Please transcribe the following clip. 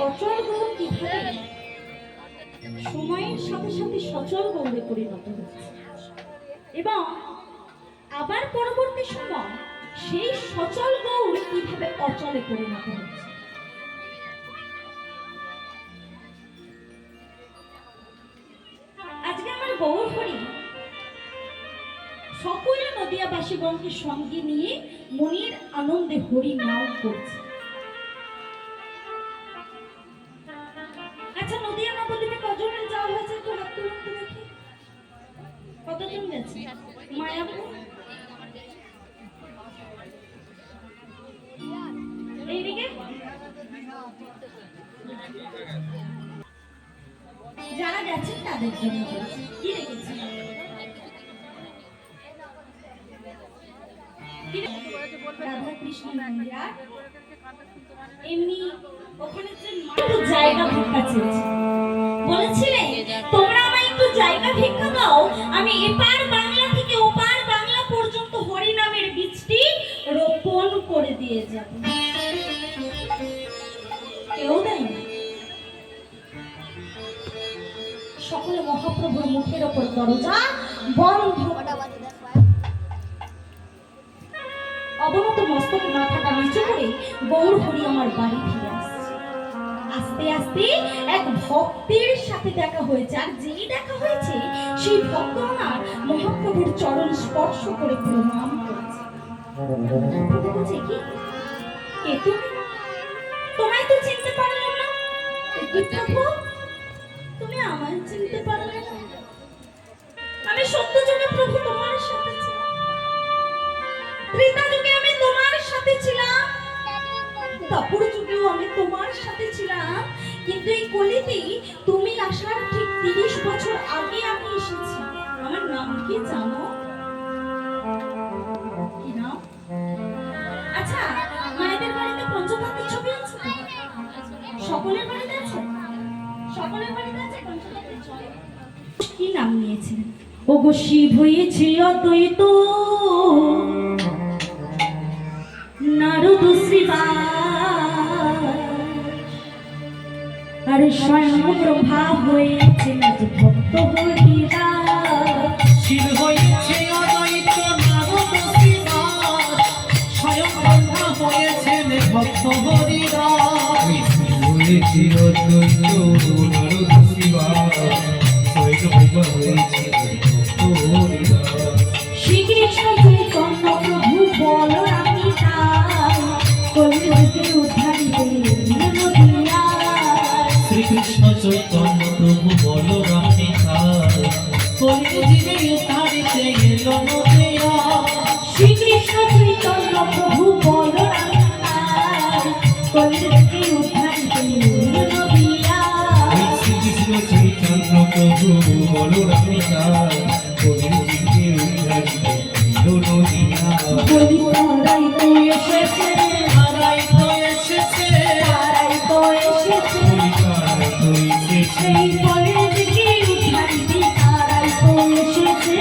অচল গৌর কিভাবে সময়ের সাথে সাথে সচল গৌরে পরিণত হচ্ছে এবং আবার পরবর্তী সময় সেই সচল গৌর কিভাবে অচলে পরিণত হচ্ছে। আজকে আমার গৌর হরি সকল নদিয়াবাসীগণকে সঙ্গে নিয়ে মনের আনন্দে হরি নাম করছে। আচ্ছা, নদিয়া নবদ্বীপে কজনের যাওয়া হয়েছে তো হাত তুলুন তো দেখি, কতজন গেছে? মায়াপুর, এইদিকে যারা গেছেন তাদের জন্য বলছি। কি রেখেছি? রাধা কৃষ্ণ মন্দির এমনি ওখানে যে একটু জায়গা ভিক্ষা চেয়েছে, বলেছিলে তোমরা আমায় একটু জায়গা ভিক্ষা দাও, আমি এপার বাংলা থেকে ওপার বাংলা পর্যন্ত হরি নামের বীজটি রোপণ করে দিয়ে যাব। কেউ দেয়নি। সকলে মহাপ্রভুর মুখের ওপর দরজা বন্ধ, অবনত মস্তক মাথাটা নিচু করে গৌর হরি আমার বাড়ি ফিরে আসছে। আস্তে আস্তে এক ভক্তের সাথে দেখা হয়েছে, আর যেই দেখা হয়েছে সেই ভক্ত আমার মহাপ্রভুর চরণ স্পর্শ করে প্রণাম করেছে। প্রভু বলছে, কি কে তুমি? তোমায় তো চিনতে পারলাম না। কি প্রভু, তুমি আমায় চিনতে পারলে না? আমি সত্য যুগে প্রভু তোমার সাথে ছিলাম, ত্রেতা যুগে আমি তোমার সাথে ছিলাম, দ্বাপর যুগেও আমি তোমার সাথে ছিলাম, কিন্তু এই কলিতে তুমি আসার ঠিক 30 বছর আগে আমি এসেছি। আমার নাম কি জানো? কি নাম? আচ্ছা, মায়েদের বাড়িতে পঞ্চপাতির ছবি আছে? সকলের বাড়িতে আছে? সকলের বাড়িতে আছে পঞ্চপাতির ছবি? কি নাম নিয়েছেন? ওগো শিব হয়েছে অদ্বৈত নারদ আর স্বয়ং ব্রহ্মা হয়েছে আজ ভক্ত হরিদাস। শিব হয়েছে অদ্বৈত নারদ স্বয়ং ব্রহ্মা হয়েছেন ভক্ত হরিদাস। শিব হয়েছে অদ্বৈত নারদ স্বয়ং ব্রহ্মা হয়েছে ভক্ত হরিদাস। শ্রীকৃষ্ণ চৈতন্য প্রভু বলরাম তাই কলিযুগে উদ্ধারিতে নদিয়া। শ্রীকৃষ্ণ চৈতন্য প্রভু বলরাম তাই কলিযুগে উদ্ধারিতে এলো নদিয়া। শ্রীকৃষ্ণ চৈতন্য প্রভু বলরাম তাই কলিযুগে উদ্ধারিতে নদিয়া। শ্রীকৃষ্ণ চৈতন্য প্রভু বলরাম তাই কলিযুগে উদ্ধারিতে এলো নদিয়া। বলি তারাই তো এসেছে, তারাই তো এসেছে, তারাই তো এসেছে, তারাই তো এসেছে, এই কলিযুগে উদ্ধারিতে তারাই তো এসেছে।